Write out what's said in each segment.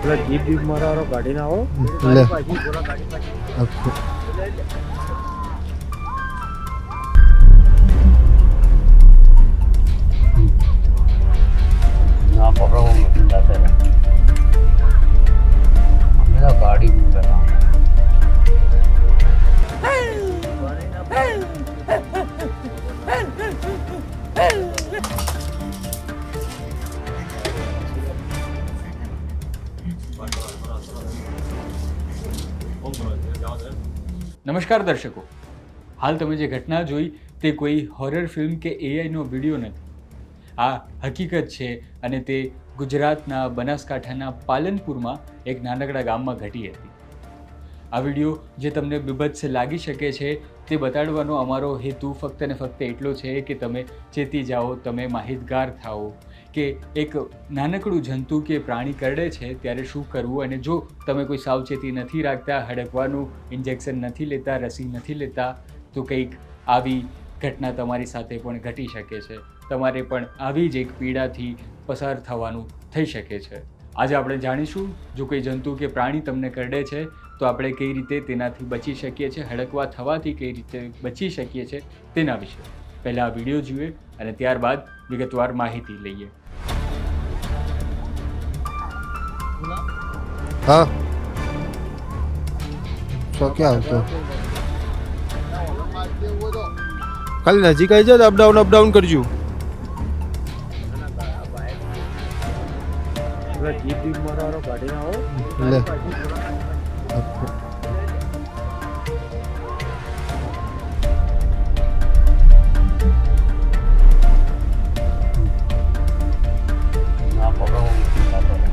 પેલા jeep beep મારો ગાડી ના આવો લે ना पकड़ो मशीन जाते हैं मेरा गाड़ी भी लगा નમસ્કાર દર્શકો, હાલ તમે જે ઘટના જોઈ તે કોઈ હોરર ફિલ્મ કે એઆઈનો વિડીયો નથી. આ હકીકત છે અને તે ગુજરાતના બનાસકાંઠાના પાલનપુરમાં એક નાનકડા ગામમાં ઘટી હતી. આ વિડીયો જે તમને બીભત્સ લાગી શકે છે તે બતાડવાનો અમારો હેતુ ફક્ત ને ફક્ત એટલો છે કે તમે ચેતી જાઓ, તમે માહિતગાર થાઓ કે એક નાનકડું જંતુ કે પ્રાણી કરડે છે ત્યારે શું કરવું, અને જો તમે કોઈ સાવચેતી નથી રાખતા, હડકવાનું ઇન્જેક્શન નથી લેતા, રસી નથી લેતા, તો કંઈક આવી ઘટના તમારી સાથે પણ ઘટી શકે છે. તમારે પણ આવી જ એક પીડાથી પસાર થવાનું થઈ શકે છે. આજે આપણે જાણીશું જો કોઈ જંતુ કે પ્રાણી તમને કરડે છે તો આપણે કઈ રીતે તેનાથી બચી શકીએ છીએ, હડકવા થવાથી કઈ રીતે બચી શકીએ છીએ તેના વિશે. પહેલાં આ વિડીયો જોઈએ અને ત્યારબાદ વિગતવાર માહિતી લઈએ. હા શું ક્યાં આવતો ખાલી નજીક આવી જાય અપડાઉન કરજો. પેલા જીપ બીપ મારો ગાડી ના આવો લે ना पकड़ो मशीन जाते हैं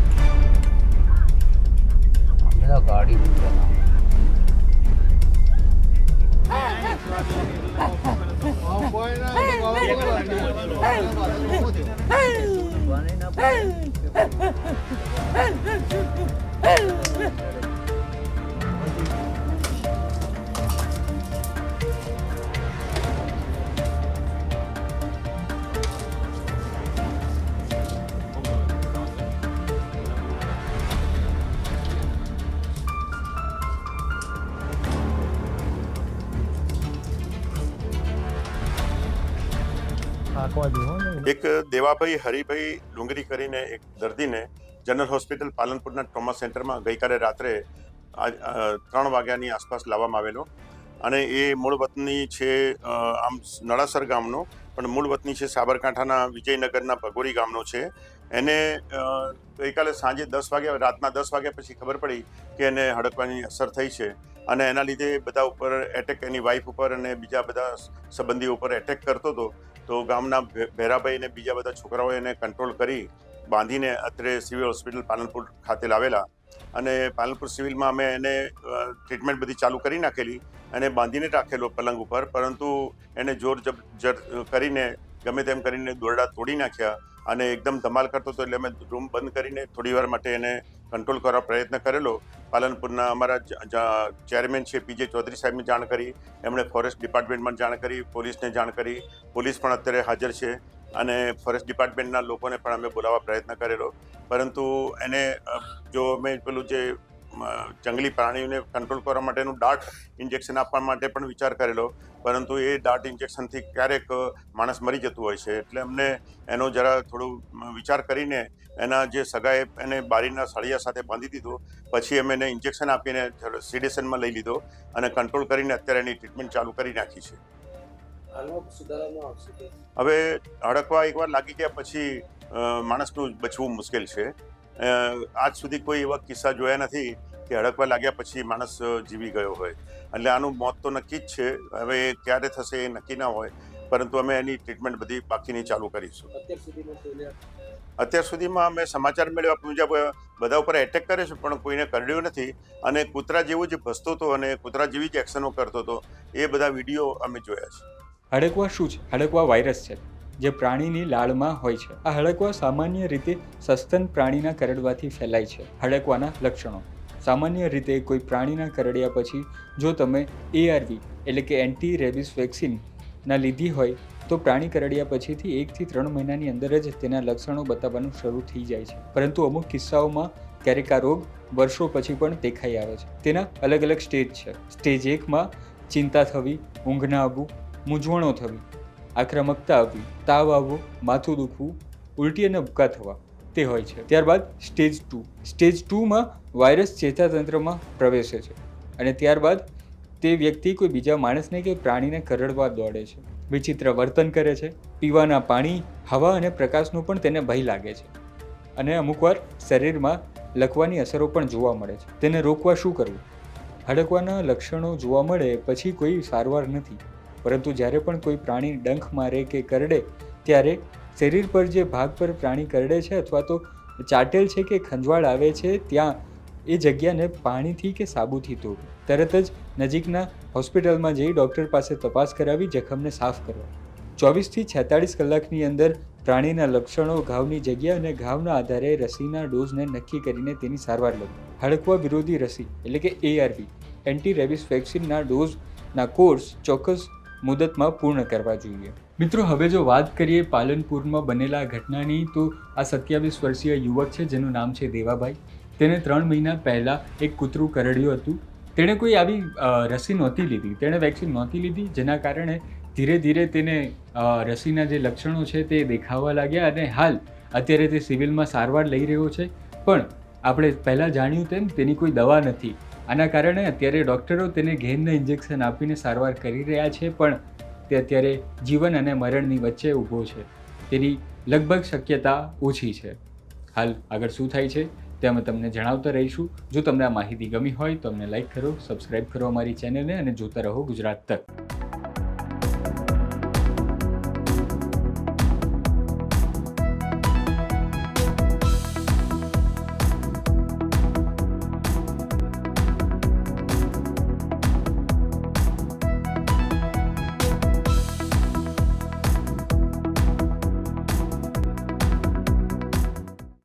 मेरा गाड़ी भी लगा એક દેવાભાઈ હરિભાઈ ડુંગરી કરીને એક દર્દીને જનરલ હોસ્પિટલ પાલનપુરના ટ્રોમા સેન્ટરમાં ગઈકાલે રાત્રે 3 વાગ્યાની આસપાસ લાવવામાં આવેલો અને એ મૂળ વતની છે આમ નળાસર ગામનો, પણ મૂળ વતની છે સાબરકાંઠાના વિજયનગરના ભગોરી ગામનો છે. એને ગઈકાલે સાંજે 10 વાગ્યા રાતના 10 વાગ્યા પછી ખબર પડી કે એને હડકવાની અસર થઈ છે અને એના લીધે બધા ઉપર એટેક, એની વાઈફ ઉપર અને બીજા બધા સંબંધીઓ ઉપર એટેક કરતો હતો. તો ગામના ભેરાભાઈ અને બીજા બધા છોકરાઓએ એને કંટ્રોલ કરી બાંધીને અત્રે સિવિલ હોસ્પિટલ પાલનપુર ખાતે લાવેલા અને પાલનપુર સિવિલમાં અમે એને ટ્રીટમેન્ટ બધી ચાલુ કરી નાખેલી અને બાંધીને રાખેલો પલંગ ઉપર, પરંતુ એને જોર જબર કરીને ગમે તેમ કરીને દોરડા તોડી નાખ્યા અને એકદમ ધમાલ કરતો હતો. એટલે અમે રૂમ બંધ કરીને થોડી વાર માટે એને કંટ્રોલ કરવા પ્રયત્ન કરેલો. પાલનપુરના અમારા ચેરમેન છે પીજે ચૌધરી સાહેબને જાણ કરી, એમણે ફોરેસ્ટ ડિપાર્ટમેન્ટમાં જાણ કરી, પોલીસને જાણ કરી. પોલીસ પણ અત્યારે હાજર છે અને ફોરેસ્ટ ડિપાર્ટમેન્ટના લોકોને પણ અમે બોલાવવા પ્રયત્ન કરેલો, પરંતુ એને જો અમે પેલું જે જંગલી પ્રાણીઓને કંટ્રોલ કરવા માટેનું ડાર્ટ ઇન્જેક્શન આપવા માટે પણ વિચાર કરેલો, પરંતુ એ ડાર્ટ ઇન્જેક્શનથી ક્યારેક માણસ મરી જતું હોય છે. એટલે અમને એનો જરા થોડું વિચાર કરીને એના જે સગાએ એને બારીના સળિયા સાથે બાંધી દીધો, પછી અમે એને ઇન્જેક્શન આપીને સિડેશનમાં લઈ લીધો અને કંટ્રોલ કરીને અત્યારે એની ટ્રીટમેન્ટ ચાલુ કરી નાખી છે. હવે હડકવા એકવાર લાગી ગયા પછી માણસનું બચવું મુશ્કેલ છે. આજ સુધી કોઈ એવા કિસ્સા જોયા નથી કે હડકવા લાગ્યા પછી માણસ જીવી ગયો હોય. એટલે આનું મોત તો નક્કી જ છે. હવે ક્યારે થશે એ નક્કી ના હોય, પરંતુ અમે એની ટ્રીટમેન્ટ બધી બાકીની ચાલુ કરીશું. અત્યાર સુધીમાં અમે સમાચાર મેળવ્યા મુજબ બધા ઉપર એટેક કરે છે પણ કોઈને કરડ્યો નથી અને કૂતરા જેવું જ ભસતો હતો અને કૂતરા જેવી જ એક્શનો કરતો હતો. એ બધા વિડીયો અમે જોયા છે. હડકવા શું છે? હડકવા વાયરસ છે જે પ્રાણીની લાળમાં હોય છે. આ હડકવા સામાન્ય રીતે સસ્તન પ્રાણીના કરડવાથી ફેલાય છે. હડકવાના લક્ષણો: સામાન્ય રીતે કોઈ પ્રાણીના કરડ્યા પછી જો તમે ARV એટલે કે એન્ટી રેબિસ વેક્સિન ના લીધી હોય તો પ્રાણી કરડ્યા પછીથી 1 થી 3 મહિનાની અંદર જ તેના લક્ષણો બતાવવાનું શરૂ થઈ જાય છે. પરંતુ અમુક કિસ્સાઓમાં ક્યારેક આ રોગ વર્ષો પછી પણ દેખાઈ આવે છે. તેના અલગ અલગ સ્ટેજ છે. સ્ટેજ 1માં ચિંતા થવી, ઊંઘ ન આવવું, મૂંઝવણો થવી, આક્રમકતા આવવી, તાવ આવવો, માથું દુખવું, ઉલટી અને ઉબકા થવા તે હોય છે. ત્યારબાદ સ્ટેજ 2. સ્ટેજ 2માં વાયરસ ચેતાતંત્રમાં પ્રવેશે છે અને ત્યારબાદ તે વ્યક્તિ કોઈ બીજા માણસને કે પ્રાણીને કરડવા દોડે છે, વિચિત્ર વર્તન કરે છે, પીવાના પાણી, હવા અને પ્રકાશનો પણ તેને ભય લાગે છે અને અમુકવાર શરીરમાં લકવાની અસરો પણ જોવા મળે છે. તેને રોકવા શું કરવું? હડકવાના લક્ષણો જોવા મળે પછી કોઈ સારવાર નથી, પરંતુ જ્યારે પણ કોઈ પ્રાણી ડંખ મારે કે કરડે ત્યારે શરીર પર જે ભાગ પર પ્રાણી કરડે છે અથવા તો ચાટેલ છે કે ખંજવાળ આવે છે ત્યાં એ જગ્યાને પાણીથી કે સાબુથી ધોવું. તરત જ નજીકના હોસ્પિટલમાં જઈ ડૉક્ટર પાસે તપાસ કરાવી જખમને સાફ કરવા. 24થી 46 કલાકની અંદર પ્રાણીના લક્ષણો, ઘાવની જગ્યા અને ઘાવના આધારે રસીના ડોઝને નક્કી કરીને તેની સારવાર લેવી. હડકવા વિરોધી રસી એટલે કે ARV એન્ટી રેબિસ વેક્સિનના ડોઝના કોર્સ ચોક્કસ મુદતમાં પૂર્ણ કરવા જોઈએ. મિત્રો, હવે જો વાત કરીએ પાલનપુરમાં બનેલા ઘટનાની, તો આ 27 વર્ષીય યુવક છે જેનું નામ છે દેવાભાઈ. તેને 3 મહિના પહેલાં એક કૂતરું કરડ્યું હતું. તેણે કોઈ આવી રસી નહોતી લીધી, તેણે વેક્સિન નહોતી લીધી, જેના કારણે ધીરે ધીરે તેને રસીના જે લક્ષણો છે તે દેખાવા લાગ્યા અને હાલ અત્યારે તે સિવિલમાં સારવાર લઈ રહ્યો છે. પણ આપણે પહેલાં જાણ્યું તેમ તેની કોઈ દવા નથી. આના કારણે અત્યારે ડૉક્ટરો તેને ઘેનના ઇન્જેક્શન આપીને સારવાર કરી રહ્યા છે, પણ તે અત્યારે જીવન અને મરણની વચ્ચે ઊભો છે. તેની લગભગ શક્યતા ઓછી છે. હાલ આગળ શું થાય છે તે અમે તમને જણાવતા રહીશું. જો તમને આ માહિતી ગમી હોય તો અમને લાઈક કરો, સબસ્ક્રાઈબ કરો અમારી ચેનલને અને જોતા રહો ગુજરાત તક.